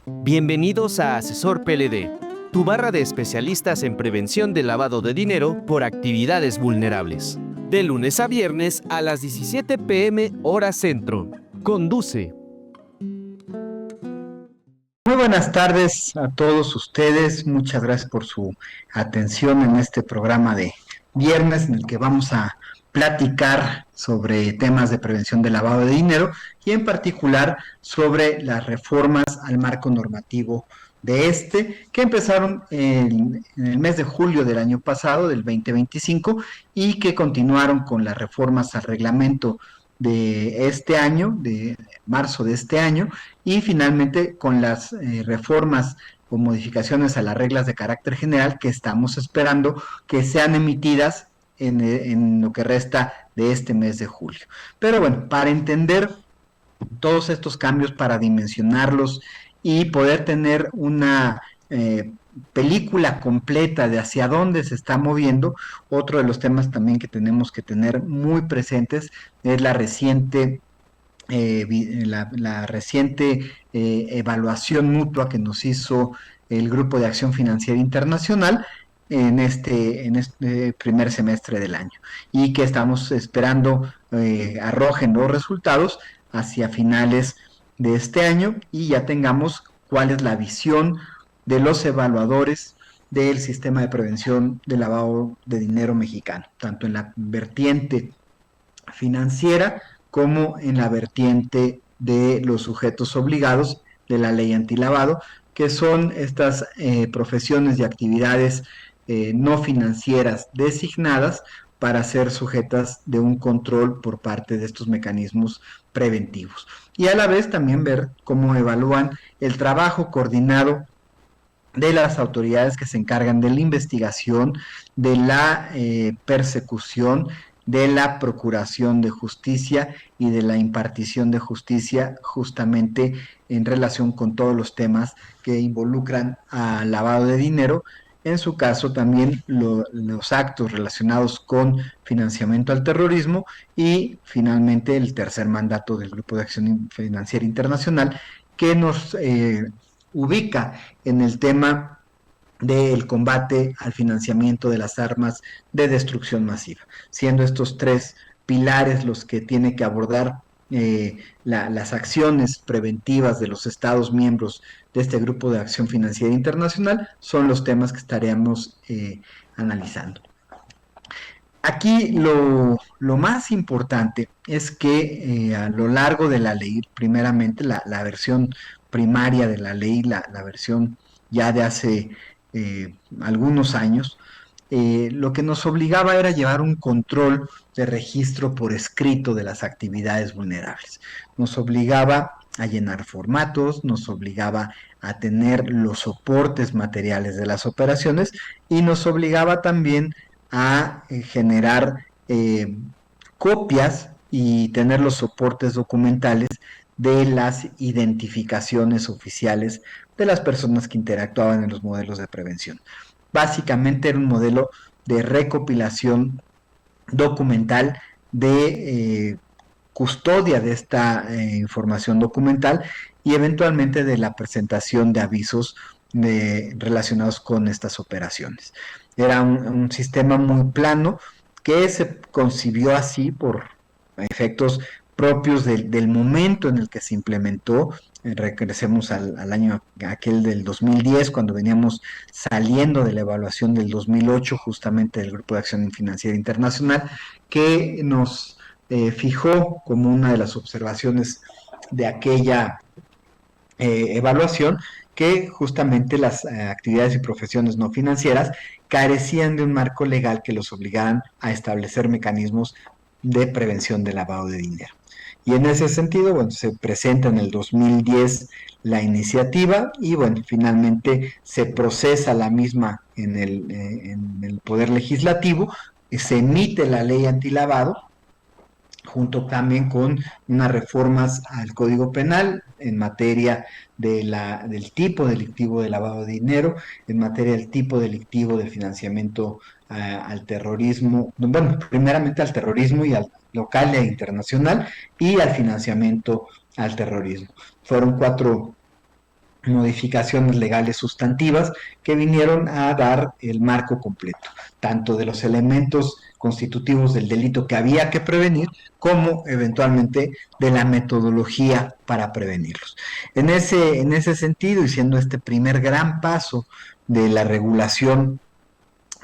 Bienvenidos a Asesor PLD, tu barra de especialistas en prevención del lavado de dinero por actividades vulnerables. De lunes a viernes a las 17 p.m. hora centro. Conduce. Muy buenas tardes a todos ustedes. Muchas gracias por su atención en este programa de viernes en el que vamos a platicar sobre temas de prevención del lavado de dinero y en particular sobre las reformas al marco normativo de que empezaron en el mes de julio del año pasado, del 2025, y que continuaron con las reformas al reglamento de este año, de marzo de este año, y finalmente con las reformas o modificaciones a las reglas de carácter general que estamos esperando que sean emitidas en lo que resta de este mes de julio. Pero bueno, para entender todos estos cambios, para dimensionarlos y poder tener una película completa de hacia dónde se está moviendo, otro de los temas también que tenemos que tener muy presentes es la reciente evaluación mutua que nos hizo el Grupo de Acción Financiera Internacional en este primer semestre del año y que estamos esperando arrojen los resultados hacia finales de este año y ya tengamos cuál es la visión de los evaluadores del sistema de prevención del lavado de dinero mexicano, tanto en la vertiente financiera como en la vertiente de los sujetos obligados de la ley antilavado, que son estas profesiones y actividades no financieras designadas para ser sujetas de un control por parte de estos mecanismos preventivos. Y a la vez también ver cómo evalúan el trabajo coordinado de las autoridades que se encargan de la investigación, de la persecución, de la procuración de justicia y de la impartición de justicia justamente en relación con todos los temas que involucran al lavado de dinero, en su caso también los actos relacionados con financiamiento al terrorismo y finalmente el tercer mandato del Grupo de Acción Financiera Internacional que nos ubica en el tema del combate al financiamiento de las armas de destrucción masiva, siendo estos tres pilares los que tiene que abordar las acciones preventivas de los Estados miembros de este Grupo de Acción Financiera Internacional, son los temas que estaremos analizando. Aquí lo más importante es que a lo largo de la ley, primeramente la versión primaria de la ley, la versión ya de hace algunos años, lo que nos obligaba era llevar un control de registro por escrito de las actividades vulnerables. Nos obligaba a llenar formatos, nos obligaba a tener los soportes materiales de las operaciones y nos obligaba también a generar copias y tener los soportes documentales de las identificaciones oficiales de las personas que interactuaban en los modelos de prevención. Básicamente era un modelo de recopilación documental de custodia de esta información documental y eventualmente de la presentación de avisos relacionados con estas operaciones. Era un sistema muy plano que se concibió así por efectos propios del momento en el que se implementó. Regresemos al año aquel del 2010, cuando veníamos saliendo de la evaluación del 2008, justamente del Grupo de Acción Financiera Internacional, que nos fijó como una de las observaciones de aquella evaluación que justamente las actividades y profesiones no financieras carecían de un marco legal que los obligaran a establecer mecanismos de prevención del lavado de dinero. Y en ese sentido, bueno, se presenta en el 2010 la iniciativa y bueno, finalmente se procesa la misma en el Poder Legislativo, se emite la ley antilavado, junto también con unas reformas al Código Penal en materia del tipo delictivo de lavado de dinero, en materia del tipo delictivo de financiamiento al terrorismo, bueno, primeramente al terrorismo y al local e internacional y al financiamiento al terrorismo. Fueron cuatro modificaciones legales sustantivas que vinieron a dar el marco completo, tanto de los elementos constitutivos del delito que había que prevenir, como eventualmente de la metodología para prevenirlos. En ese sentido, y siendo este primer gran paso de la regulación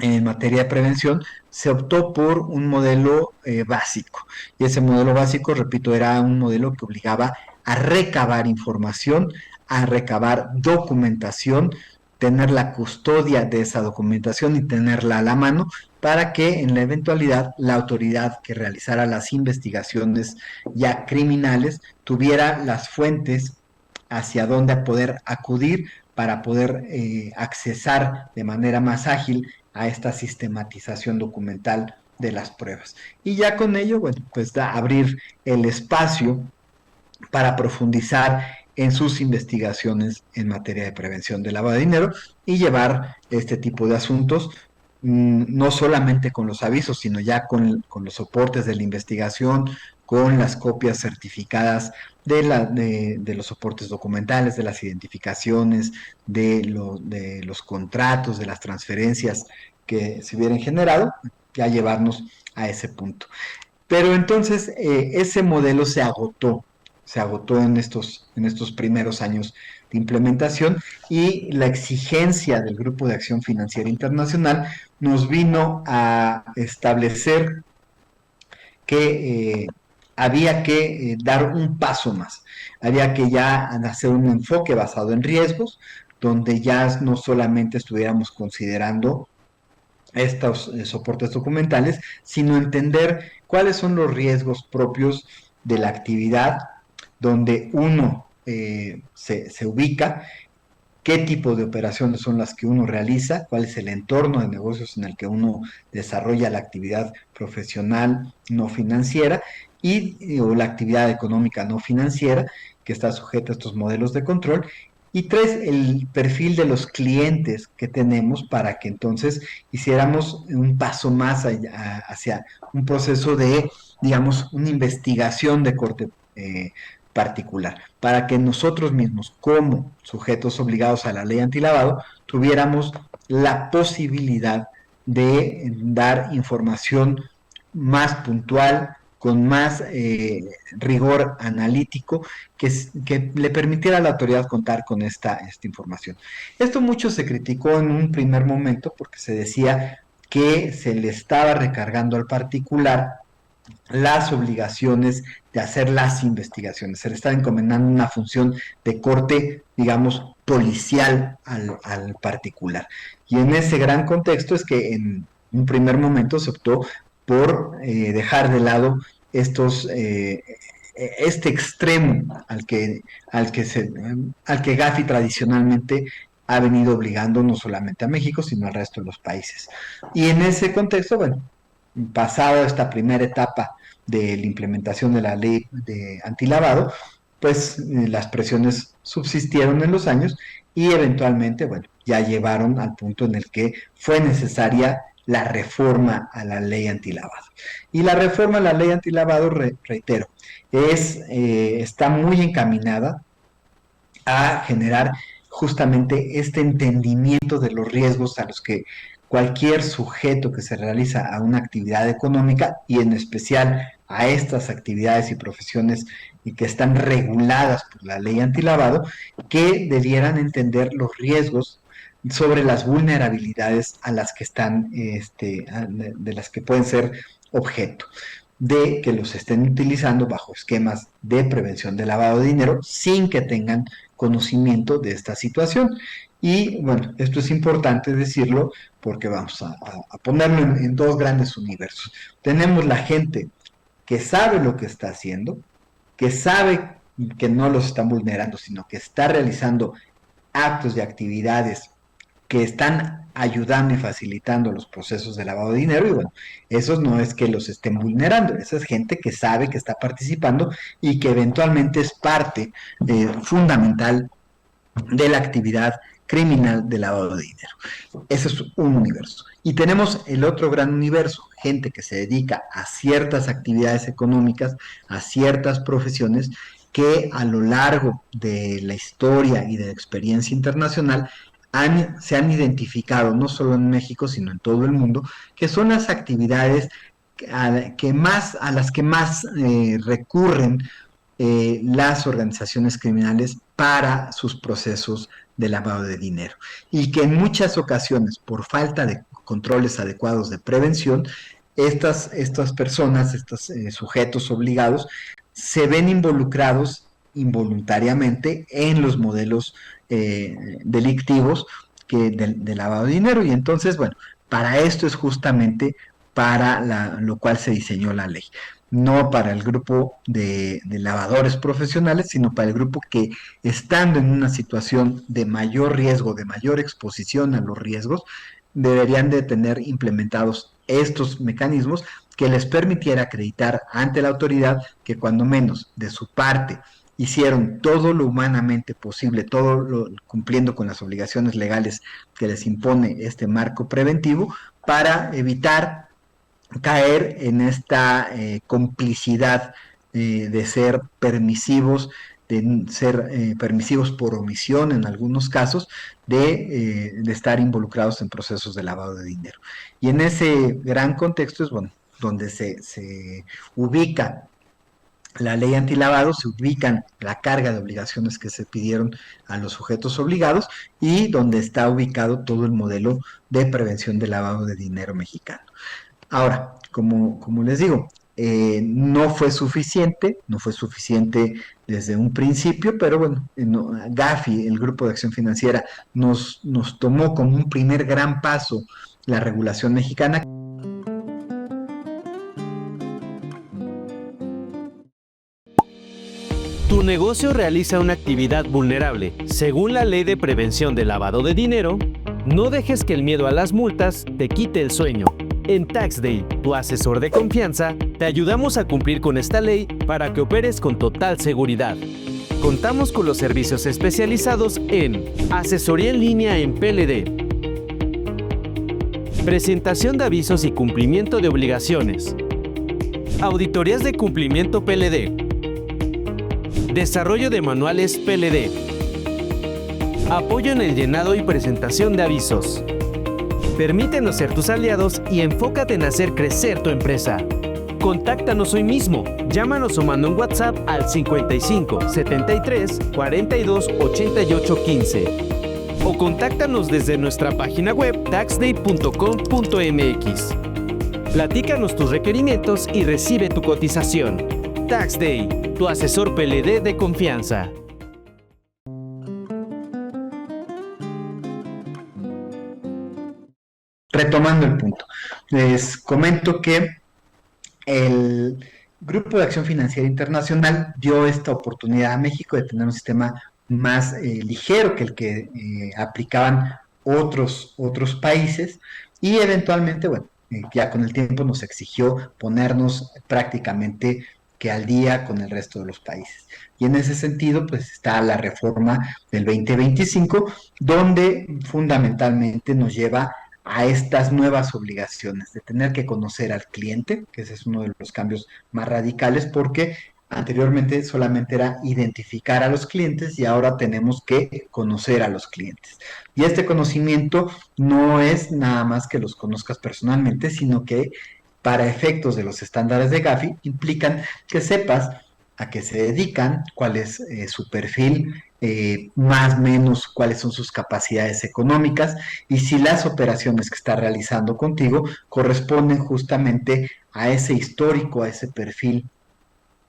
en materia de prevención, se optó por un modelo básico. Y ese modelo básico, repito, era un modelo que obligaba a recabar información, a recabar documentación, tener la custodia de esa documentación y tenerla a la mano para que en la eventualidad la autoridad que realizara las investigaciones ya criminales tuviera las fuentes hacia dónde poder acudir para poder accesar de manera más ágil a esta sistematización documental de las pruebas. Y ya con ello, bueno, pues abrir el espacio para profundizar en sus investigaciones en materia de prevención de lavado de dinero y llevar este tipo de asuntos no solamente con los avisos, sino ya con los soportes de la investigación, con las copias certificadas de los soportes documentales, de las identificaciones, de los contratos, de las transferencias que se hubieran generado, ya llevarnos a ese punto. Pero entonces ese modelo se agotó en estos primeros años de implementación y la exigencia del Grupo de Acción Financiera Internacional nos vino a establecer que había que dar un paso más, había que ya hacer un enfoque basado en riesgos, donde ya no solamente estuviéramos considerando estos soportes documentales, sino entender cuáles son los riesgos propios de la actividad donde uno se ubica, qué tipo de operaciones son las que uno realiza, cuál es el entorno de negocios en el que uno desarrolla la actividad profesional no financiera o la actividad económica no financiera que está sujeta a estos modelos de control. Y tres, el perfil de los clientes que tenemos para que entonces hiciéramos un paso más hacia un proceso de, digamos, una investigación de corte particular, para que nosotros mismos, como sujetos obligados a la ley antilavado, tuviéramos la posibilidad de dar información más puntual, con más rigor analítico, que le permitiera a la autoridad contar con esta información. Esto mucho se criticó en un primer momento porque se decía que se le estaba recargando al particular las obligaciones de hacer las investigaciones. Se le está encomendando una función de corte, digamos, policial al particular. Y en ese gran contexto es que en un primer momento se optó por dejar de lado este extremo al que Gafi tradicionalmente ha venido obligando no solamente a México, sino al resto de los países. Y en ese contexto, bueno, pasado esta primera etapa de la implementación de la ley de antilavado, pues las presiones subsistieron en los años y eventualmente, bueno, ya llevaron al punto en el que fue necesaria la reforma a la ley antilavado. Y la reforma a la ley antilavado, reitero, está muy encaminada a generar justamente este entendimiento de los riesgos a los que cualquier sujeto que se realiza a una actividad económica y en especial a estas actividades y profesiones y que están reguladas por la ley antilavado, que debieran entender los riesgos sobre las vulnerabilidades a las que están, de las que pueden ser objeto de que los estén utilizando bajo esquemas de prevención de lavado de dinero sin que tengan conocimiento de esta situación. Y bueno, esto es importante decirlo porque vamos a ponerlo en dos grandes universos. Tenemos la gente que sabe lo que está haciendo, que sabe que no los están vulnerando, sino que está realizando actos y actividades que están ayudando y facilitando los procesos de lavado de dinero, y bueno, esos no es que los estén vulnerando, esa es gente que sabe que está participando y que eventualmente es parte fundamental de la actividad criminal de lavado de dinero. Ese es un universo. Y tenemos el otro gran universo, gente que se dedica a ciertas actividades económicas, a ciertas profesiones, que a lo largo de la historia y de la experiencia internacional se han identificado, no solo en México, sino en todo el mundo, que son las actividades a las que más recurren las organizaciones criminales para sus procesos de lavado de dinero y que en muchas ocasiones, por falta de controles adecuados de prevención, estas personas, estos sujetos obligados, se ven involucrados involuntariamente en los modelos delictivos de lavado de dinero. Y entonces, bueno, para esto es justamente para lo cual se diseñó la ley. No para el grupo de lavadores profesionales, sino para el grupo que, estando en una situación de mayor riesgo, de mayor exposición a los riesgos, deberían de tener implementados estos mecanismos que les permitiera acreditar ante la autoridad que cuando menos de su parte hicieron todo lo humanamente posible, cumpliendo con las obligaciones legales que les impone este marco preventivo, para evitar caer en esta complicidad de ser permisivos, por omisión en algunos casos, de estar involucrados en procesos de lavado de dinero. Y en ese gran contexto es, bueno, donde se ubica la ley antilavado, se ubican la carga de obligaciones que se pidieron a los sujetos obligados y donde está ubicado todo el modelo de prevención del lavado de dinero mexicano. Ahora, como les digo, no fue suficiente desde un principio, pero bueno, Gafi, el Grupo de Acción Financiera, nos tomó como un primer gran paso la regulación mexicana. Tu negocio realiza una actividad vulnerable. Según la Ley de Prevención del Lavado de Dinero, no dejes que el miedo a las multas te quite el sueño. En TaxDay, tu asesor de confianza, te ayudamos a cumplir con esta ley para que operes con total seguridad. Contamos con los servicios especializados en asesoría en línea en PLD, presentación de avisos y cumplimiento de obligaciones, auditorías de cumplimiento PLD, desarrollo de manuales PLD, apoyo en el llenado y presentación de avisos. Permítenos ser tus aliados y enfócate en hacer crecer tu empresa. Contáctanos hoy mismo. Llámanos o manda un WhatsApp al 55 73 42 88 15. O contáctanos desde nuestra página web taxday.com.mx. Platícanos tus requerimientos y recibe tu cotización. TaxDay, tu asesor PLD de confianza. Retomando el punto, les comento que el Grupo de Acción Financiera Internacional dio esta oportunidad a México de tener un sistema más ligero que el que aplicaban otros países, y eventualmente, bueno, ya con el tiempo nos exigió ponernos prácticamente que al día con el resto de los países. Y en ese sentido, pues está la reforma del 2025, donde fundamentalmente nos lleva a estas nuevas obligaciones de tener que conocer al cliente, que ese es uno de los cambios más radicales, porque anteriormente solamente era identificar a los clientes y ahora tenemos que conocer a los clientes. Y este conocimiento no es nada más que los conozcas personalmente, sino que para efectos de los estándares de Gafi implican que sepas a qué se dedican, cuál es su perfil, más o menos cuáles son sus capacidades económicas y si las operaciones que está realizando contigo corresponden justamente a ese histórico, a ese perfil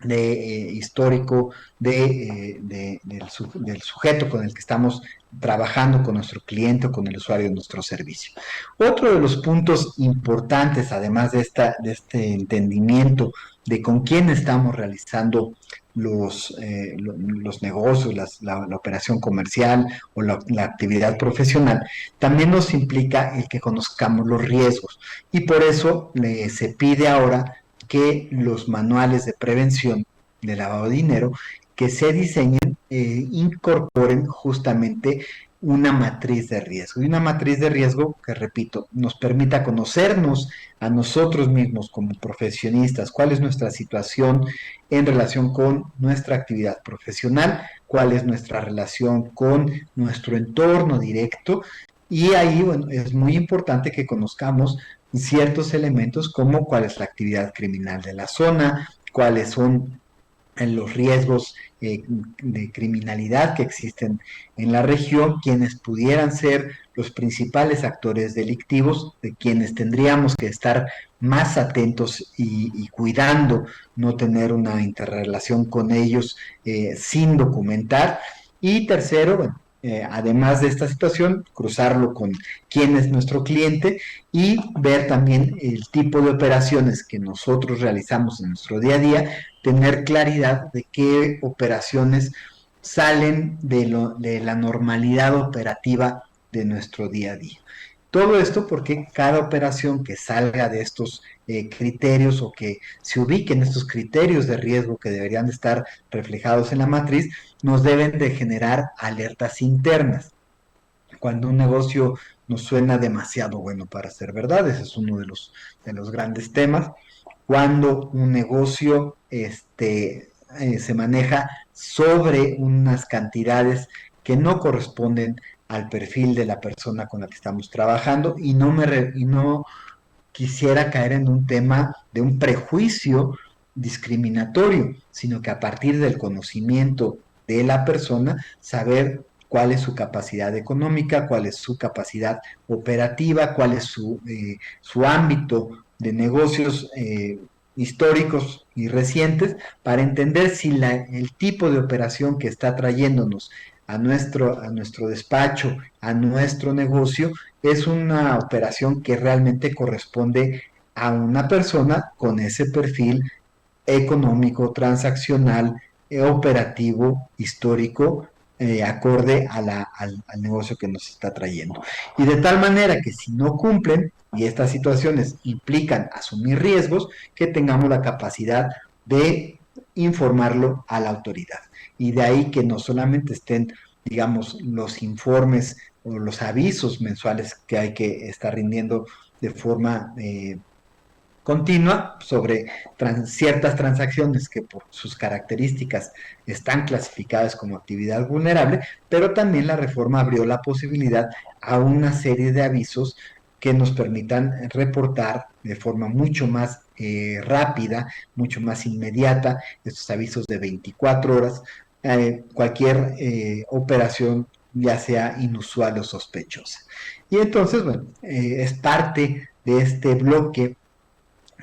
histórico del sujeto con el que estamos trabajando, con nuestro cliente o con el usuario de nuestro servicio. Otro de los puntos importantes, además de este entendimiento de con quién estamos realizando los negocios, la operación comercial o la actividad profesional, también nos implica el que conozcamos los riesgos. Y por eso se pide ahora que los manuales de prevención de lavado de dinero que se diseñen incorporen justamente una matriz de riesgo. Y una matriz de riesgo que, repito, nos permita conocernos a nosotros mismos como profesionistas, cuál es nuestra situación en relación con nuestra actividad profesional, cuál es nuestra relación con nuestro entorno directo. Y ahí, bueno, es muy importante que conozcamos ciertos elementos como cuál es la actividad criminal de la zona, cuáles son los riesgos de criminalidad que existen en la región, quienes pudieran ser los principales actores delictivos, de quienes tendríamos que estar más atentos y cuidando no tener una interrelación con ellos sin documentar. Y tercero, bueno, además de esta situación, cruzarlo con quién es nuestro cliente y ver también el tipo de operaciones que nosotros realizamos en nuestro día a día, tener claridad de qué operaciones salen de la normalidad operativa de nuestro día a día. Todo esto porque cada operación que salga de estos criterios o que se ubique en estos criterios de riesgo que deberían de estar reflejados en la matriz, nos deben de generar alertas internas. Cuando un negocio nos suena demasiado bueno para ser verdad, ese es uno de los grandes temas. Cuando un negocio se maneja sobre unas cantidades que no corresponden al perfil de la persona con la que estamos trabajando y no quisiera caer en un tema de un prejuicio discriminatorio, sino que a partir del conocimiento de la persona, saber cuál es su capacidad económica, cuál es su capacidad operativa, cuál es su ámbito de negocios históricos y recientes, para entender si el tipo de operación que está trayéndonos a nuestro despacho, a nuestro negocio, es una operación que realmente corresponde a una persona con ese perfil económico, transaccional, operativo, histórico, acorde al negocio que nos está trayendo. Y de tal manera que si no cumplen, y estas situaciones implican asumir riesgos, que tengamos la capacidad de informarlo a la autoridad. Y de ahí que no solamente estén, digamos, los informes o los avisos mensuales que hay que estar rindiendo de forma continua sobre ciertas transacciones que por sus características están clasificadas como actividad vulnerable, pero también la reforma abrió la posibilidad a una serie de avisos que nos permitan reportar de forma mucho más rápida, mucho más inmediata, estos avisos de 24 horas, cualquier operación ya sea inusual o sospechosa. Y entonces, bueno, es parte de este bloque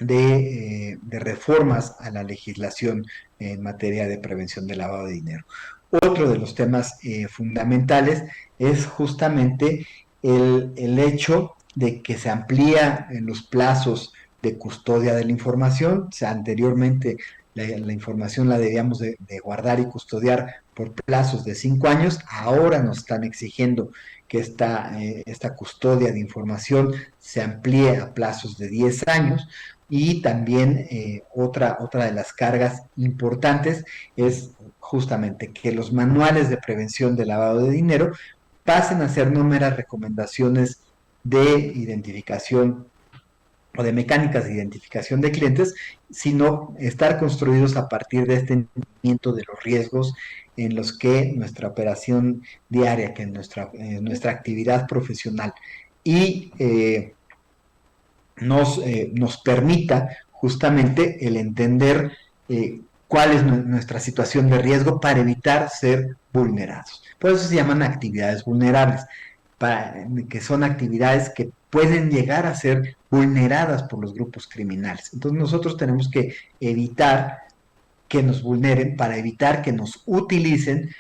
de reformas a la legislación en materia de prevención del lavado de dinero. Otro de los temas fundamentales es justamente el hecho de que se amplía en los plazos de custodia de la información. O sea, anteriormente la información la debíamos de guardar y custodiar por plazos de 5 años. Ahora nos están exigiendo que esta custodia de información se amplíe a plazos de 10 años. Y también otra de las cargas importantes es justamente que los manuales de prevención de lavado de dinero pasen a ser no meras recomendaciones de identificación o de mecánicas de identificación de clientes, sino estar construidos a partir de este entendimiento de los riesgos en los que nuestra operación diaria, que nuestra actividad profesional y nos permita justamente el entender cuál es nuestra situación de riesgo para evitar ser vulnerados. Por eso se llaman actividades vulnerables, que son actividades que pueden llegar a ser vulneradas por los grupos criminales. Entonces nosotros tenemos que evitar que nos vulneren para evitar que nos utilicen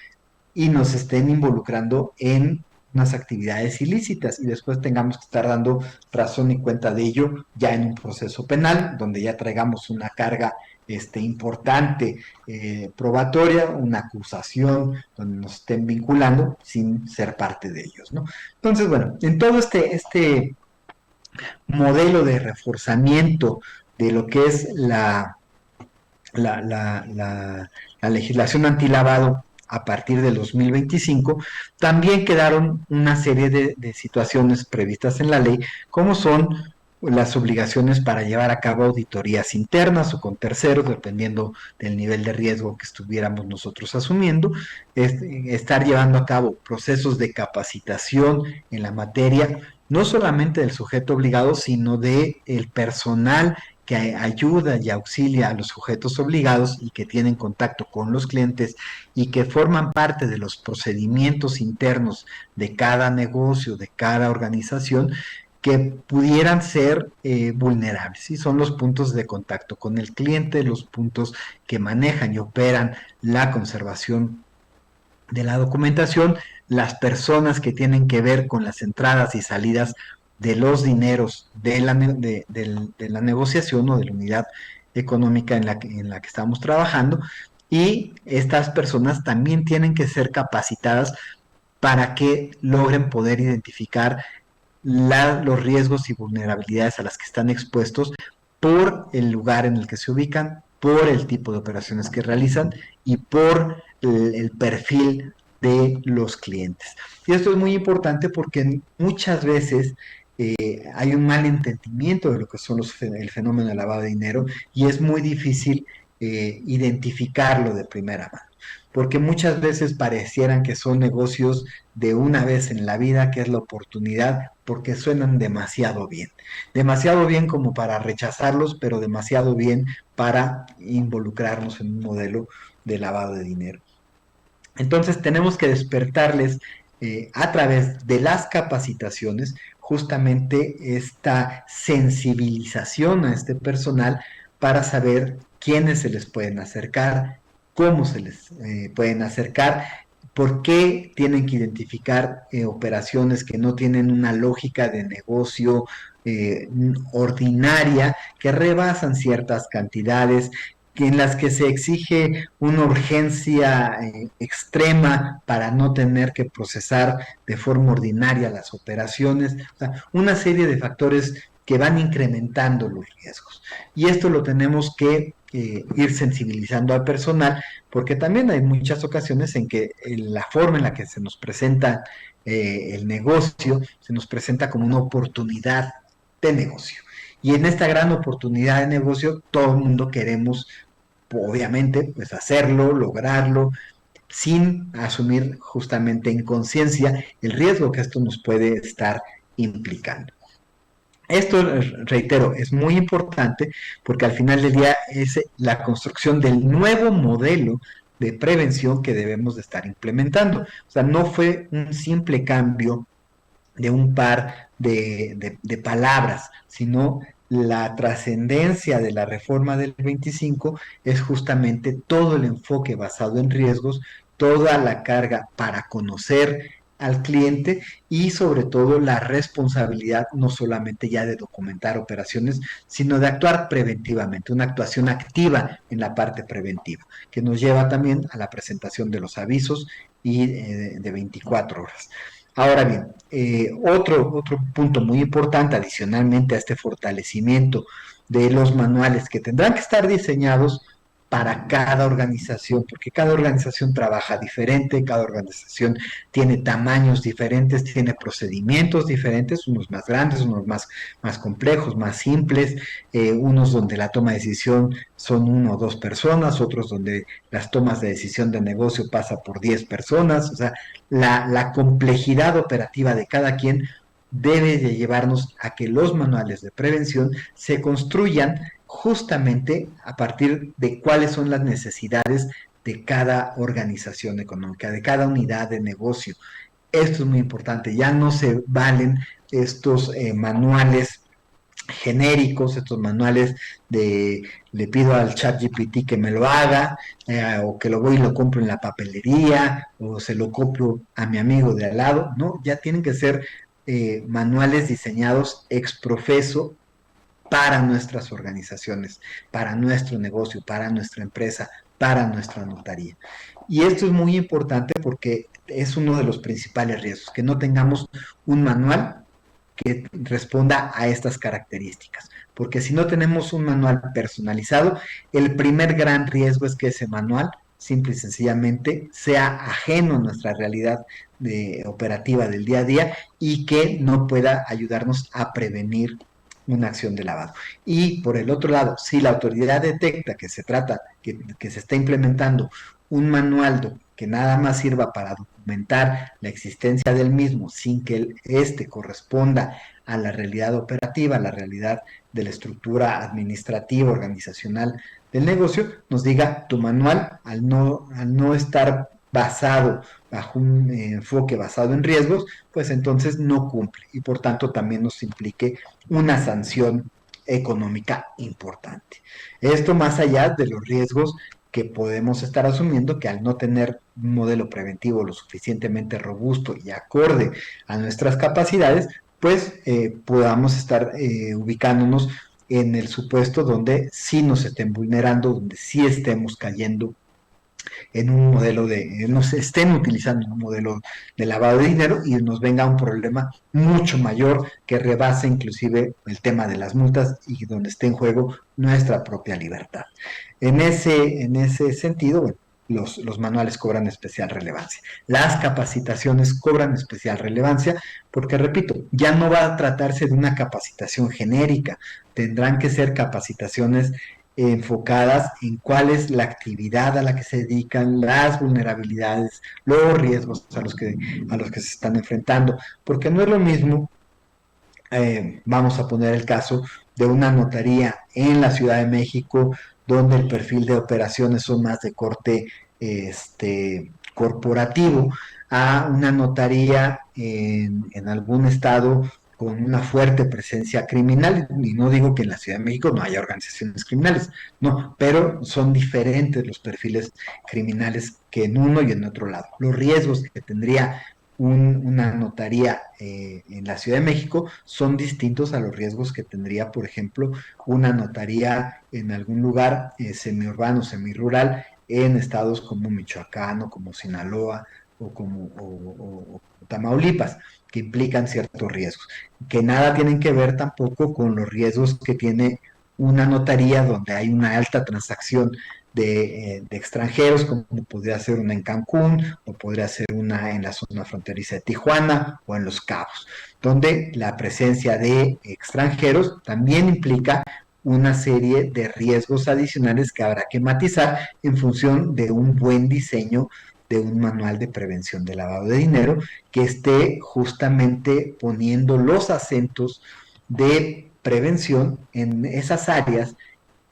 y nos estén involucrando en unas actividades ilícitas y después tengamos que estar dando razón y cuenta de ello ya en un proceso penal, donde ya traigamos una carga importante probatoria, una acusación donde nos estén vinculando sin ser parte de ellos, ¿no? Entonces, bueno, en todo este modelo de reforzamiento de lo que es la legislación antilavado a partir del 2025, también quedaron una serie de situaciones previstas en la ley, como son las obligaciones para llevar a cabo auditorías internas o con terceros, dependiendo del nivel de riesgo que estuviéramos nosotros asumiendo, estar llevando a cabo procesos de capacitación en la materia, no solamente del sujeto obligado, sino de el personal que ayuda y auxilia a los sujetos obligados y que tienen contacto con los clientes y que forman parte de los procedimientos internos de cada negocio, de cada organización, que pudieran ser vulnerables. ¿Sí? Son los puntos de contacto con el cliente, los puntos que manejan y operan la conservación de la documentación, las personas que tienen que ver con las entradas y salidas de los dineros de la negociación o de la unidad económica en la que estamos trabajando, y estas personas también tienen que ser capacitadas para que logren poder identificar los riesgos y vulnerabilidades a las que están expuestos por el lugar en el que se ubican, por el tipo de operaciones que realizan y por el perfil de los clientes. Y esto es muy importante porque muchas veces hay un mal entendimiento de lo que son el fenómeno de lavado de dinero, y es muy difícil identificarlo de primera mano, porque muchas veces parecieran que son negocios de una vez en la vida, que es la oportunidad, porque suenan demasiado bien como para rechazarlos, pero demasiado bien para involucrarnos en un modelo de lavado de dinero. Entonces tenemos que despertarles a través de las capacitaciones justamente esta sensibilización a este personal para saber quiénes se les pueden acercar, cómo se les pueden acercar, por qué tienen que identificar operaciones que no tienen una lógica de negocio ordinaria, que rebasan ciertas cantidades, en las que se exige una urgencia extrema para no tener que procesar de forma ordinaria las operaciones, o sea, una serie de factores que van incrementando los riesgos. Y esto lo tenemos que ir sensibilizando al personal, porque también hay muchas ocasiones en que la forma en la que se nos presenta el negocio, se nos presenta como una oportunidad de negocio. Y en esta gran oportunidad de negocio, todo el mundo queremos, obviamente, pues hacerlo, lograrlo, sin asumir justamente en conciencia el riesgo que esto nos puede estar implicando. Esto, reitero, es muy importante porque al final del día es la construcción del nuevo modelo de prevención que debemos de estar implementando. O sea, no fue un simple cambio de un par de palabras, sino la trascendencia de la reforma del 25 es justamente todo el enfoque basado en riesgos, toda la carga para conocer al cliente y sobre todo la responsabilidad no solamente ya de documentar operaciones, sino de actuar preventivamente, una actuación activa en la parte preventiva, que nos lleva también a la presentación de los avisos y de 24 horas. Ahora bien, otro punto muy importante adicionalmente a este fortalecimiento de los manuales, que tendrán que estar diseñados para cada organización, porque cada organización trabaja diferente, cada organización tiene tamaños diferentes, tiene procedimientos diferentes, unos más grandes, unos más complejos, más simples, unos donde la toma de decisión son 1 o 2 personas, otros donde las tomas de decisión de negocio pasa por 10 personas, o sea, la complejidad operativa de cada quien debe de llevarnos a que los manuales de prevención se construyan justamente a partir de cuáles son las necesidades de cada organización económica, de cada unidad de negocio. Esto es muy importante, ya no se valen estos manuales genéricos, estos manuales de le pido al chat GPT que me lo haga, o que lo voy y lo compro en la papelería, o se lo compro a mi amigo de al lado, no, ya tienen que ser manuales diseñados ex profeso para nuestras organizaciones, para nuestro negocio, para nuestra empresa, para nuestra notaría. Y esto es muy importante porque es uno de los principales riesgos, que no tengamos un manual que responda a estas características. Porque si no tenemos un manual personalizado, el primer gran riesgo es que ese manual simple y sencillamente sea ajeno a nuestra realidad operativa del día a día y que no pueda ayudarnos a prevenir una acción de lavado. Y por el otro lado, si la autoridad detecta que se trata, que se está implementando un manual que nada más sirva para documentar la existencia del mismo sin que este corresponda a la realidad operativa, a la realidad de la estructura administrativa, organizacional del negocio, nos diga tu manual, al no estar basado bajo un enfoque basado en riesgos, pues entonces no cumple y por tanto también nos implique una sanción económica importante. Esto más allá de los riesgos que podemos estar asumiendo que al no tener un modelo preventivo lo suficientemente robusto y acorde a nuestras capacidades, pues podamos estar ubicándonos en el supuesto donde sí nos estén vulnerando, donde sí estemos cayendo en un modelo nos estén utilizando un modelo de lavado de dinero y nos venga un problema mucho mayor que rebase inclusive el tema de las multas y donde esté en juego nuestra propia libertad. En ese sentido, bueno, los manuales cobran especial relevancia. Las capacitaciones cobran especial relevancia porque, repito, ya no va a tratarse de una capacitación genérica, tendrán que ser capacitaciones enfocadas en cuál es la actividad a la que se dedican, las vulnerabilidades, los riesgos a los que se están enfrentando, porque no es lo mismo, vamos a poner el caso de una notaría en la Ciudad de México, donde el perfil de operaciones son más de corte corporativo, a una notaría en algún estado con una fuerte presencia criminal, y no digo que en la Ciudad de México no haya organizaciones criminales, no, pero son diferentes los perfiles criminales que en uno y en otro lado. Los riesgos que tendría una notaría en la Ciudad de México son distintos a los riesgos que tendría, por ejemplo, una notaría en algún lugar semiurbano, semirural, en estados como Michoacán o como Sinaloa o Tamaulipas, que implican ciertos riesgos, que nada tienen que ver tampoco con los riesgos que tiene una notaría donde hay una alta transacción de extranjeros, como podría ser una en Cancún, o podría ser una en la zona fronteriza de Tijuana o en Los Cabos, donde la presencia de extranjeros también implica una serie de riesgos adicionales que habrá que matizar en función de un buen diseño de un manual de prevención de lavado de dinero que esté justamente poniendo los acentos de prevención en esas áreas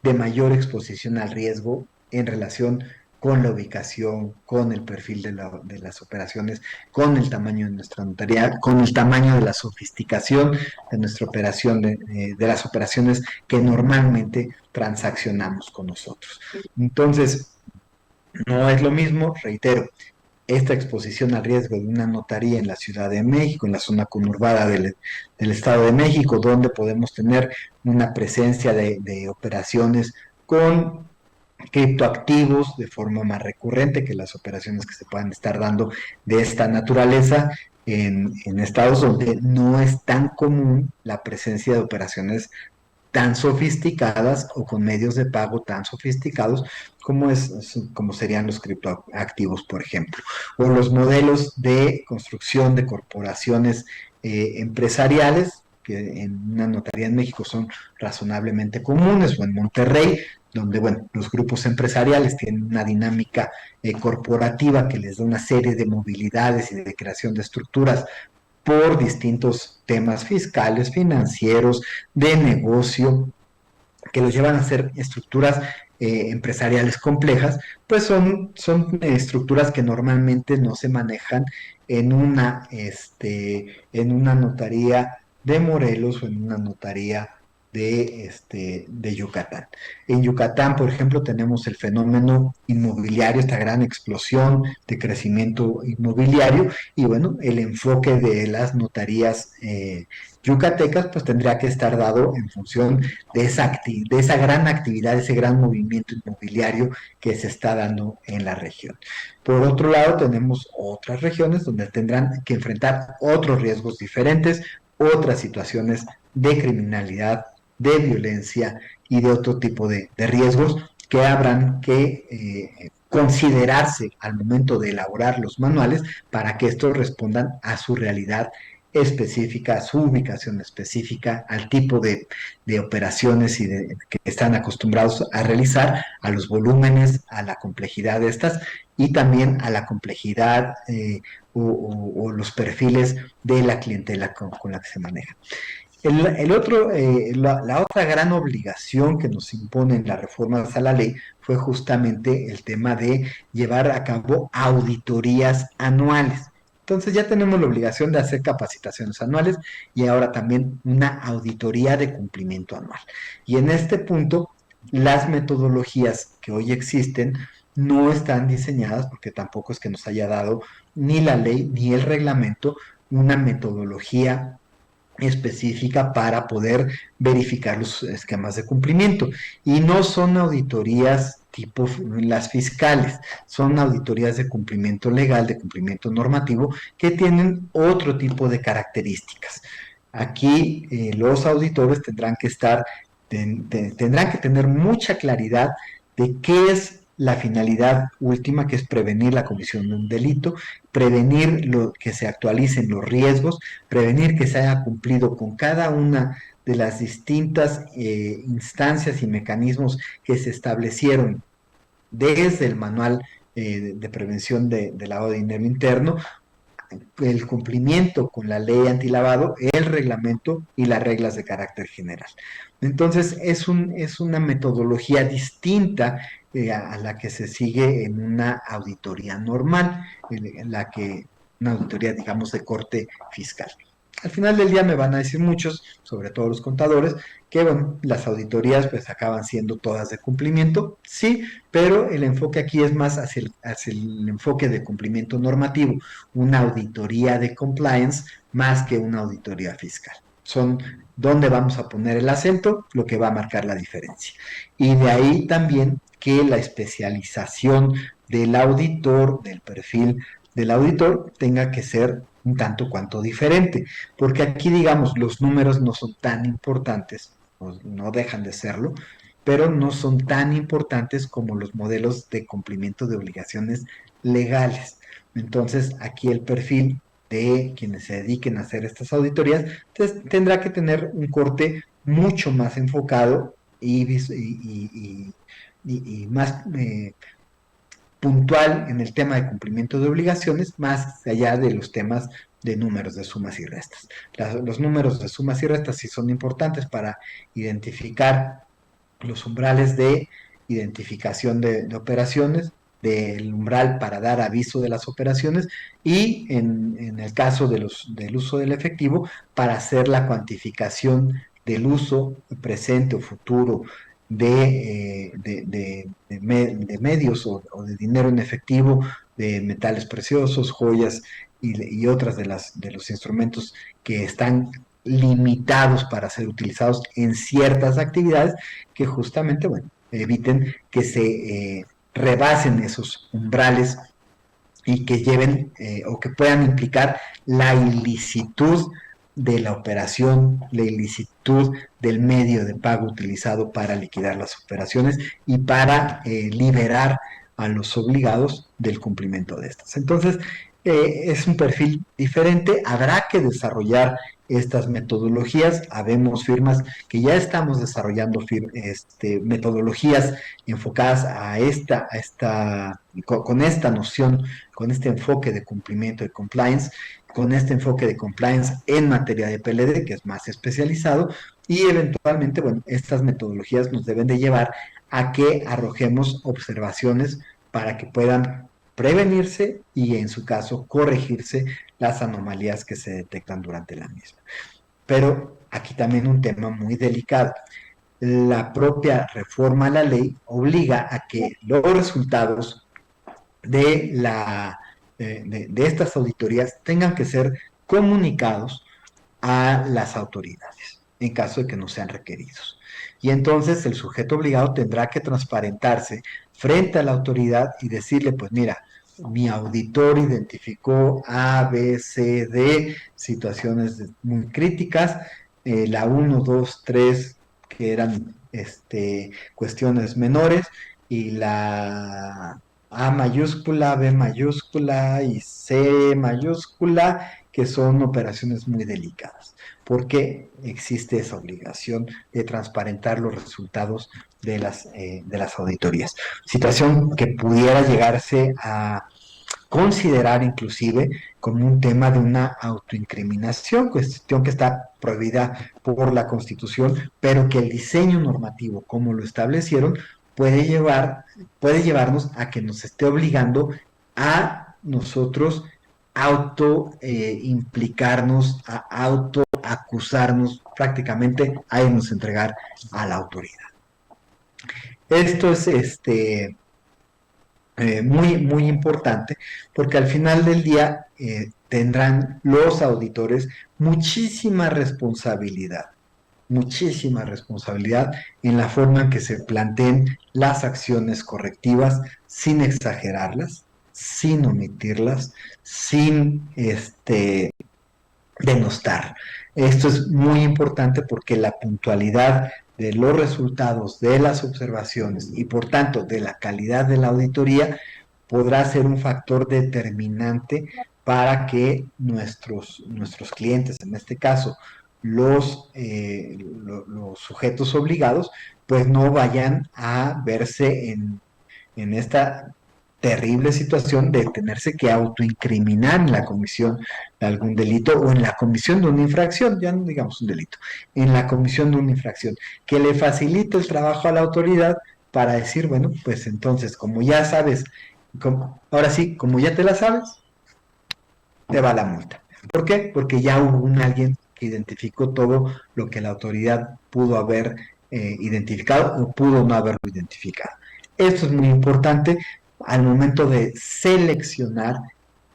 de mayor exposición al riesgo en relación con la ubicación, con el perfil de las operaciones, con el tamaño de nuestra notariedad, con el tamaño de la sofisticación de nuestra operación, de las operaciones que normalmente transaccionamos con nosotros. Entonces, no es lo mismo, reitero, esta exposición al riesgo de una notaría en la Ciudad de México, en la zona conurbada del Estado de México, donde podemos tener una presencia de operaciones con criptoactivos de forma más recurrente que las operaciones que se puedan estar dando de esta naturaleza en estados donde no es tan común la presencia de operaciones tan sofisticadas o con medios de pago tan sofisticados como serían los criptoactivos, por ejemplo, o los modelos de construcción de corporaciones empresariales que en una notaría en México son razonablemente comunes, o en Monterrey, donde, bueno, los grupos empresariales tienen una dinámica corporativa que les da una serie de movilidades y de creación de estructuras por distintos temas fiscales, financieros, de negocio, que los llevan a ser estructuras empresariales complejas, pues son estructuras que normalmente no se manejan en una notaría de Morelos o en una notaría de Yucatán. En Yucatán, por ejemplo, tenemos el fenómeno inmobiliario, esta gran explosión de crecimiento inmobiliario, y bueno, el enfoque de las notarías yucatecas, pues tendría que estar dado en función de esa gran actividad, ese gran movimiento inmobiliario que se está dando en la región. Por otro lado, tenemos otras regiones donde tendrán que enfrentar otros riesgos diferentes, otras situaciones de criminalidad, de violencia y de otro tipo de riesgos que habrán que considerarse al momento de elaborar los manuales para que estos respondan a su realidad específica, a su ubicación específica, al tipo de operaciones que están acostumbrados a realizar, a los volúmenes, a la complejidad de estas y también a la complejidad o los perfiles de la clientela con la que se maneja. La otra gran obligación que nos imponen las reformas a la ley fue justamente el tema de llevar a cabo auditorías anuales. Entonces ya tenemos la obligación de hacer capacitaciones anuales y ahora también una auditoría de cumplimiento anual. Y en este punto, las metodologías que hoy existen no están diseñadas porque tampoco es que nos haya dado ni la ley ni el reglamento una metodología específica para poder verificar los esquemas de cumplimiento. Y no son auditorías tipo las fiscales, son auditorías de cumplimiento legal, de cumplimiento normativo, que tienen otro tipo de características. Aquí los auditores tendrán que tener mucha claridad de qué es la finalidad última, que es prevenir la comisión de un delito, prevenir que se actualicen los riesgos, prevenir que se haya cumplido con cada una de las distintas instancias y mecanismos que se establecieron desde el manual de prevención de lavado de dinero interno, el cumplimiento con la ley antilavado, el reglamento y las reglas de carácter general. Entonces, es una metodología distinta a la que se sigue en una auditoría normal, en la que una auditoría, digamos, de corte fiscal. Al final del día me van a decir muchos, sobre todo los contadores, que bueno, las auditorías pues acaban siendo todas de cumplimiento, sí, pero el enfoque aquí es más hacia el enfoque de cumplimiento normativo, una auditoría de compliance más que una auditoría fiscal. Son donde vamos a poner el acento, lo que va a marcar la diferencia. Y de ahí también que la especialización del auditor, del perfil del auditor, tenga que ser un tanto cuanto diferente, porque aquí, digamos, los números no son tan importantes, no dejan de serlo, pero no son tan importantes como los modelos de cumplimiento de obligaciones legales. Entonces, aquí el perfil de quienes se dediquen a hacer estas auditorías tendrá que tener un corte mucho más enfocado y más puntual en el tema de cumplimiento de obligaciones, más allá de los temas de números de sumas y restas. Los números de sumas y restas sí son importantes para identificar los umbrales de identificación de operaciones, del umbral para dar aviso de las operaciones y en el caso del uso del efectivo para hacer la cuantificación del uso presente o futuro de medios o de dinero en efectivo, de metales preciosos, joyas y otras de los instrumentos que están limitados para ser utilizados en ciertas actividades que justamente, bueno, eviten que se rebasen esos umbrales y que lleven o que puedan implicar la ilicitud de la operación, la ilicitud del medio de pago utilizado para liquidar las operaciones y para liberar a los obligados del cumplimiento de estas. Entonces, es un perfil diferente, habrá que desarrollar estas metodologías, habemos firmas que ya estamos desarrollando metodologías enfocadas con esta noción, con este enfoque de cumplimiento de compliance, con este enfoque de compliance en materia de PLD, que es más especializado, y eventualmente, bueno, estas metodologías nos deben de llevar a que arrojemos observaciones para que puedan prevenirse y en su caso corregirse las anomalías que se detectan durante la misma. Pero aquí también un tema muy delicado. La propia reforma a la ley obliga a que los resultados de, de estas auditorías tengan que ser comunicados a las autoridades en caso de que no sean requeridos. Y entonces el sujeto obligado tendrá que transparentarse frente a la autoridad y decirle, pues mira, mi auditor identificó A, B, C, D, situaciones muy críticas, la 1, 2, 3, que eran cuestiones menores, y la A mayúscula, B mayúscula y C mayúscula, que son operaciones muy delicadas, porque existe esa obligación de transparentar los resultados de las auditorías. Situación que pudiera llegarse a considerar inclusive como un tema de una autoincriminación, cuestión que está prohibida por la Constitución, pero que el diseño normativo, como lo establecieron, puede puede llevarnos a que nos esté obligando a nosotros auto implicarnos, a auto acusarnos, prácticamente a irnos a entregar a la autoridad. Esto es muy importante, porque al final del día tendrán los auditores muchísima responsabilidad en la forma en que se planteen las acciones correctivas sin exagerarlas, sin omitirlas, sin denostar. Esto es muy importante porque la puntualidad de los resultados de las observaciones y por tanto de la calidad de la auditoría podrá ser un factor determinante para que nuestros clientes, en este caso los sujetos obligados, pues no vayan a verse en esta terrible situación de tenerse que autoincriminar en la comisión de algún delito o en la comisión de una infracción, ya no digamos un delito, en la comisión de una infracción, que le facilite el trabajo a la autoridad para decir, bueno, pues entonces, como ya sabes, ahora sí, como ya te la sabes, te va la multa. ¿Por qué? Porque ya hubo alguien que identificó todo lo que la autoridad pudo haber identificado o pudo no haberlo identificado. Esto es muy importante al momento de seleccionar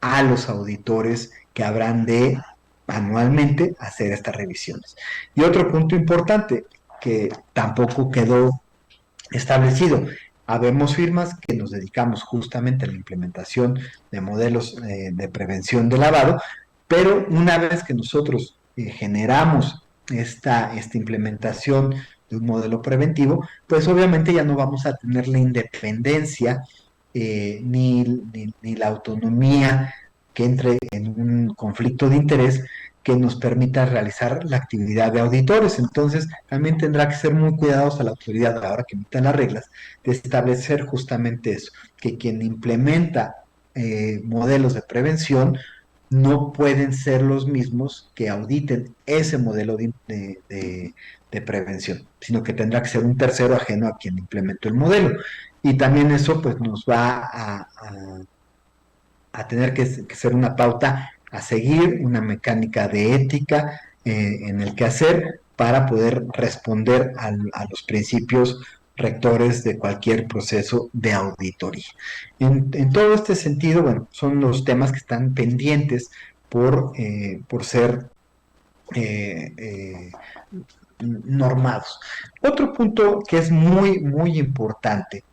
a los auditores que habrán de anualmente hacer estas revisiones. Y otro punto importante que tampoco quedó establecido. Habemos firmas que nos dedicamos justamente a la implementación de modelos de prevención de lavado, pero una vez que nosotros generamos esta implementación de un modelo preventivo, pues obviamente ya no vamos a tener la independencia ni la autonomía que entre en un conflicto de interés que nos permita realizar la actividad de auditores. Entonces, también tendrá que ser muy cuidadosa la autoridad, ahora que emitan las reglas, de establecer justamente eso, que quien implementa modelos de prevención no pueden ser los mismos que auditen ese modelo de prevención, sino que tendrá que ser un tercero ajeno a quien implementó el modelo. Y también eso pues nos va a tener que ser una pauta a seguir, una mecánica de ética en el que hacer para poder responder a los principios rectores de cualquier proceso de auditoría. En todo este sentido, bueno, son los temas que están pendientes por ser eh, eh, normados. Otro punto que es muy importante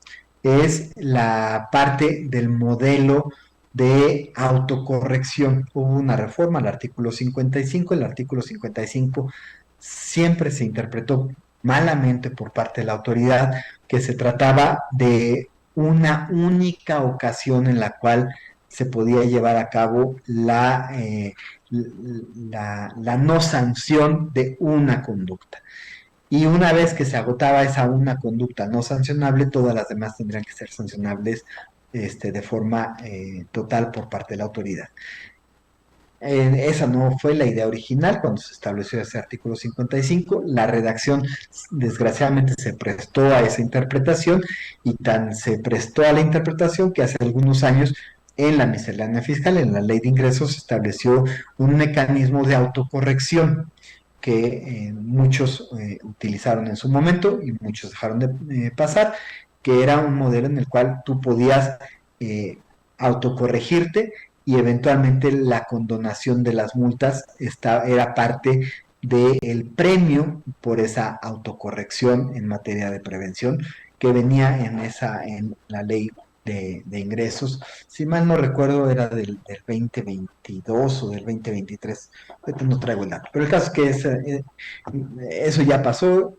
es la parte del modelo de autocorrección. Hubo una reforma al artículo 55, el artículo 55 siempre se interpretó malamente por parte de la autoridad que se trataba de una única ocasión en la cual se podía llevar a cabo la no sanción de una conducta. Y una vez que se agotaba esa una conducta no sancionable, todas las demás tendrían que ser sancionables de forma total por parte de la autoridad. Esa no fue la idea original cuando se estableció ese artículo 55. La redacción, desgraciadamente, se prestó a esa interpretación y tan se prestó a la interpretación que hace algunos años en la miscelánea fiscal, en la ley de ingresos, se estableció un mecanismo de autocorrección que muchos utilizaron en su momento y muchos dejaron de pasar, que era un modelo en el cual tú podías autocorregirte y eventualmente la condonación de las multas era parte del premio por esa autocorrección en materia de prevención que venía en la ley de ingresos. Si mal no recuerdo, era del 2022 o del 2023. Ahorita no traigo el dato. Pero el caso es que eso ya pasó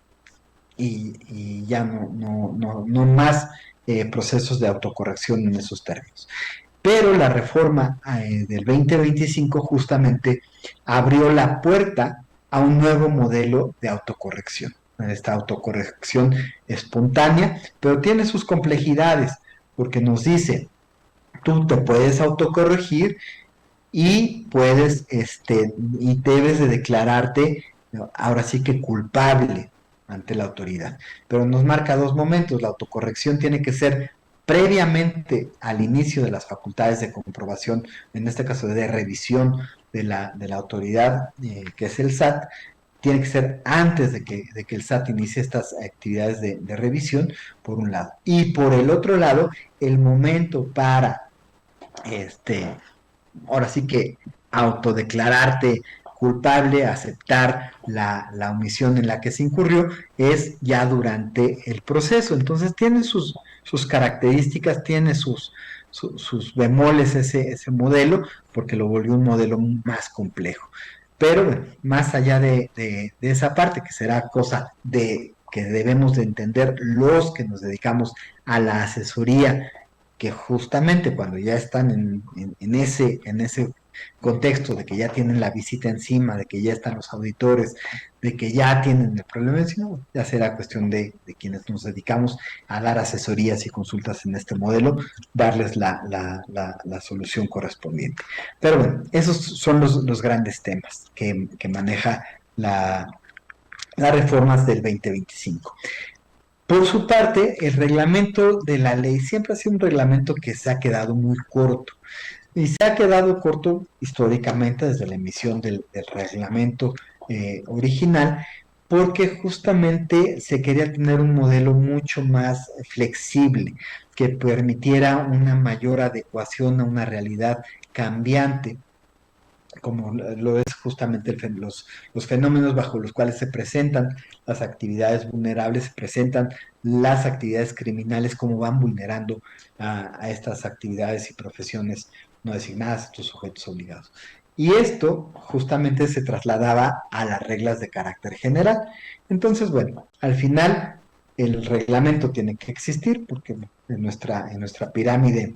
y ya no más procesos de autocorrección en esos términos. Pero la reforma del 2025 justamente abrió la puerta a un nuevo modelo de autocorrección. Esta autocorrección espontánea, pero tiene sus complejidades, porque nos dice, tú te puedes autocorregir y puedes, y debes de declararte, ahora sí que culpable ante la autoridad. Pero nos marca dos momentos. La autocorrección tiene que ser previamente al inicio de las facultades de comprobación, en este caso de revisión de la autoridad, que es el SAT, tiene que ser antes de que el SAT inicie estas actividades de revisión, por un lado. Y por el otro lado, el momento para este, ahora sí que autodeclararte culpable, aceptar la omisión en la que se incurrió, es ya durante el proceso. Entonces tiene sus características, tiene sus bemoles ese modelo, porque lo volvió un modelo más complejo. Pero bueno, más allá de esa parte, que será cosa de que debemos de entender los que nos dedicamos a la asesoría, que justamente cuando ya están en ese contexto de que ya tienen la visita encima, de que ya están los auditores, de que ya tienen el problema encima, bueno, ya será cuestión de quienes nos dedicamos a dar asesorías y consultas en este modelo, darles la solución correspondiente. Pero bueno, esos son los grandes temas que maneja las reformas del 2025. Por su parte, el reglamento de la ley siempre ha sido un reglamento que se ha quedado muy corto. Y se ha quedado corto históricamente desde la emisión del reglamento original, porque justamente se quería tener un modelo mucho más flexible, que permitiera una mayor adecuación a una realidad cambiante, como lo es justamente los fenómenos bajo los cuales se presentan las actividades vulnerables, se presentan las actividades criminales, cómo van vulnerando a estas actividades y profesiones no designadas, estos sujetos obligados. Y esto justamente se trasladaba a las reglas de carácter general. Entonces, bueno, al final el reglamento tiene que existir, porque en nuestra pirámide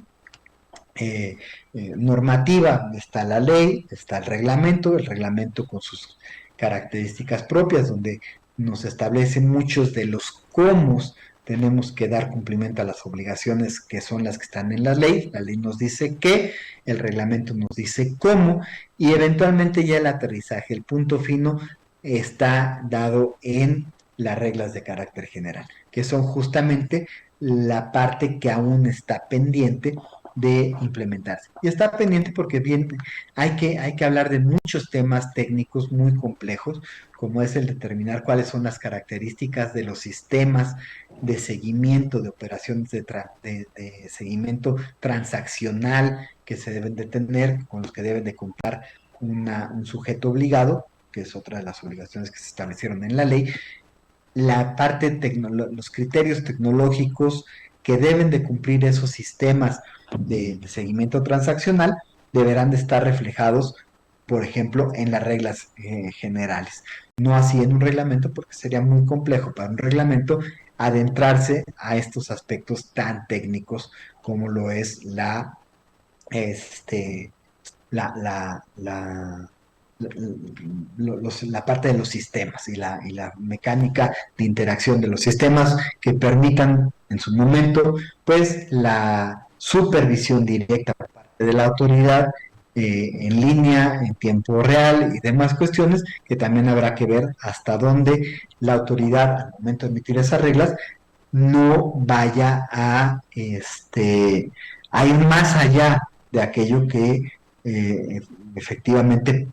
normativa está la ley, está el reglamento con sus características propias, donde nos establece muchos de los cómo tenemos que dar cumplimiento a las obligaciones que son las que están en la ley nos dice qué, el reglamento nos dice cómo, y eventualmente ya el aterrizaje, el punto fino, está dado en las reglas de carácter general, que son justamente la parte que aún está pendiente de implementarse. Y está pendiente porque bien hay que hablar de muchos temas técnicos muy complejos, como es el determinar cuáles son las características de los sistemas de seguimiento de operaciones de seguimiento transaccional que se deben de tener, con los que deben de contar un sujeto obligado, que es otra de las obligaciones que se establecieron en la ley, los criterios tecnológicos que deben de cumplir esos sistemas de seguimiento transaccional deberán de estar reflejados, por ejemplo, en las reglas generales. No así en un reglamento, porque sería muy complejo para un reglamento adentrarse a estos aspectos tan técnicos como lo es este, la, la parte de los sistemas y la mecánica de interacción de los sistemas que permitan en su momento pues la supervisión directa por parte de la autoridad en línea, en tiempo real y demás cuestiones que también habrá que ver hasta dónde la autoridad al momento de emitir esas reglas no vaya a ir más allá de aquello que eh, efectivamente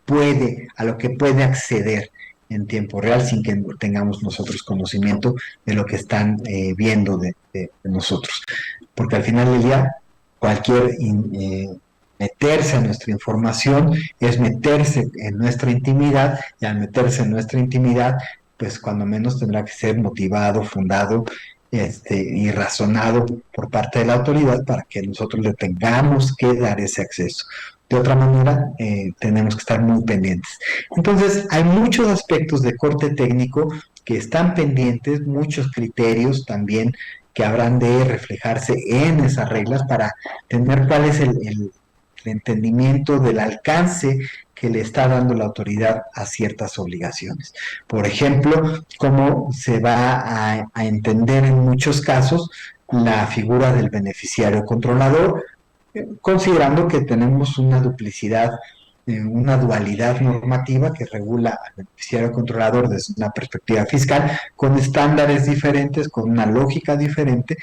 a lo que puede acceder en tiempo real sin que tengamos nosotros conocimiento de lo que están viendo de nosotros. Porque al final del día, cualquier meterse a nuestra información es meterse en nuestra intimidad, y al meterse en nuestra intimidad, pues cuando menos tendrá que ser motivado, fundado y razonado por parte de la autoridad para que nosotros le tengamos que dar ese acceso. De otra manera, tenemos que estar muy pendientes. Entonces, hay muchos aspectos de corte técnico que están pendientes, muchos criterios también que habrán de reflejarse en esas reglas para tener cuál es el entendimiento del alcance que le está dando la autoridad a ciertas obligaciones. Por ejemplo, cómo se va a entender en muchos casos la figura del beneficiario controlador, considerando que tenemos una duplicidad, una dualidad normativa que regula al beneficiario controlador desde una perspectiva fiscal, con estándares diferentes, con una lógica diferente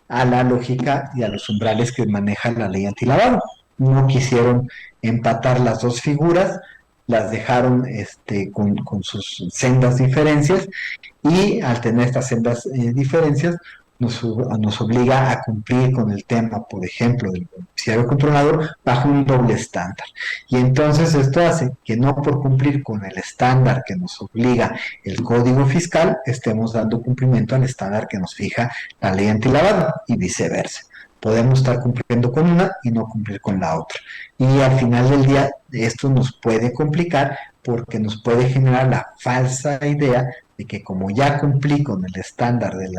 a la lógica y a los umbrales que maneja la ley antilavado. No quisieron empatar las dos figuras, las dejaron con sus sendas diferencias, y al tener estas sendas diferencias nos obliga a cumplir con el tema, por ejemplo, del beneficiario controlador bajo un doble estándar. Y entonces esto hace que no por cumplir con el estándar que nos obliga el Código Fiscal, estemos dando cumplimiento al estándar que nos fija la ley antilavado y viceversa. Podemos estar cumpliendo con una y no cumplir con la otra. Y al final del día esto nos puede complicar porque nos puede generar la falsa idea de que como ya cumplí con el estándar del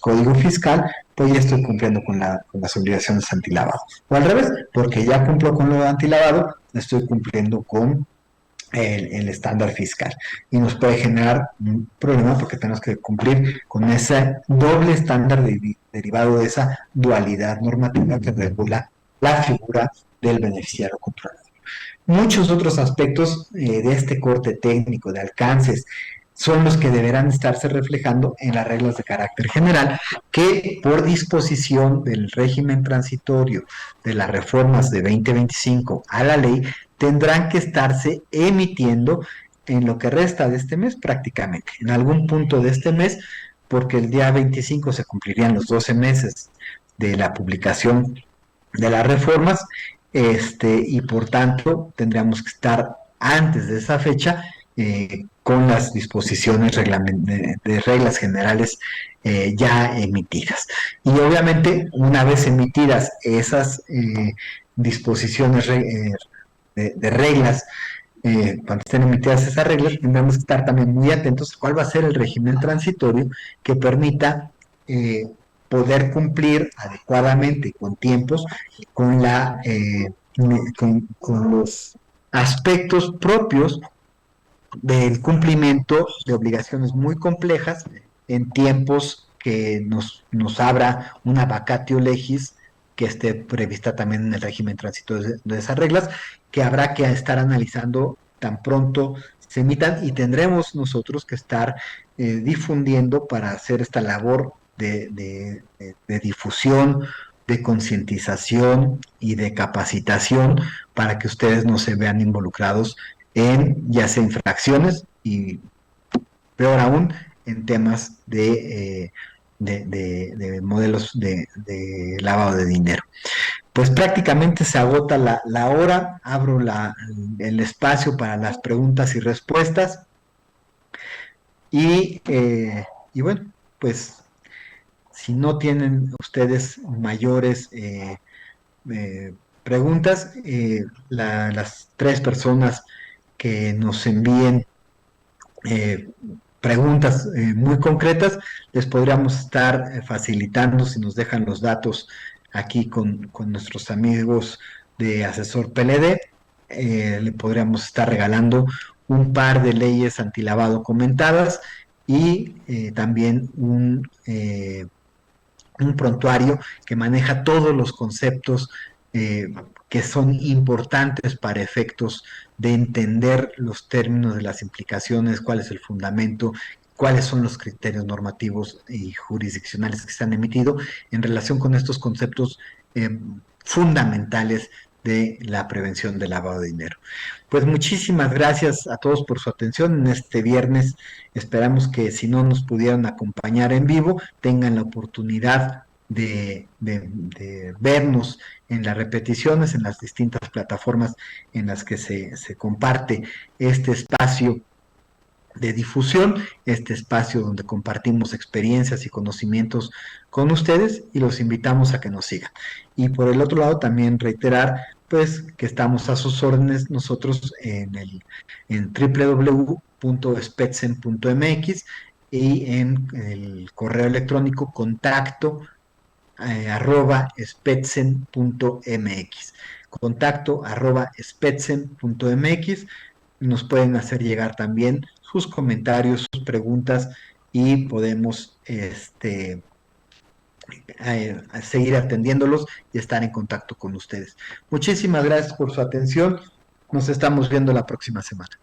Código Fiscal, pues ya estoy cumpliendo con las obligaciones antilavado. O al revés, porque ya cumplo con lo antilavado, estoy cumpliendo con el estándar fiscal. Y nos puede generar un problema porque tenemos que cumplir con ese doble estándar derivado de esa dualidad normativa que regula la figura del beneficiario controlador. Muchos otros aspectos de este corte técnico, de alcances, son los que deberán estarse reflejando en las reglas de carácter general, que por disposición del régimen transitorio de las reformas de 2025 a la ley, tendrán que estarse emitiendo en lo que resta de este mes prácticamente, en algún punto de este mes, porque el día 25 se cumplirían los 12 meses de la publicación de las reformas, y por tanto tendríamos que estar antes de esa fecha con las disposiciones de reglas generales ya emitidas. Y obviamente, una vez emitidas esas disposiciones de reglas, cuando estén emitidas esas reglas, tendremos que estar también muy atentos a cuál va a ser el régimen transitorio que permita poder cumplir adecuadamente con tiempos, con, con los aspectos propios del cumplimiento de obligaciones muy complejas en tiempos que nos abra una vacatio legis que esté prevista también en el régimen transitorio de esas reglas, que habrá que estar analizando tan pronto se emitan, y tendremos nosotros que estar difundiendo para hacer esta labor de difusión, de concientización y de capacitación para que ustedes no se vean involucrados en ya sea infracciones y peor aún en temas de modelos de lavado de dinero. Pues prácticamente se agota la hora, abro el espacio para las preguntas y respuestas y bueno, pues si no tienen ustedes mayores preguntas, las tres personas que nos envíen eh, preguntas muy concretas, les podríamos estar facilitando, si nos dejan los datos aquí con nuestros amigos de Asesor PLD, le podríamos estar regalando un par de leyes antilavado comentadas y también un prontuario que maneja todos los conceptos que son importantes para efectos de entender los términos de las implicaciones, cuál es el fundamento, cuáles son los criterios normativos y jurisdiccionales que se han emitido en relación con estos conceptos fundamentales de la prevención del lavado de dinero. Pues muchísimas gracias a todos por su atención en este viernes. Esperamos que si no nos pudieron acompañar en vivo, tengan la oportunidad de vernos en las repeticiones, en las distintas plataformas en las que se comparte este espacio de difusión, este espacio donde compartimos experiencias y conocimientos con ustedes y los invitamos a que nos sigan. Y por el otro lado también reiterar pues que estamos a sus órdenes nosotros en www.spetsen.mx y en el correo electrónico contacto arroba spetzen.mx. Contacto arroba spetzen.mx. Nos pueden hacer llegar también sus comentarios, sus preguntas y podemos a seguir atendiéndolos y estar en contacto con ustedes. Muchísimas gracias por su atención. Nos estamos viendo la próxima semana.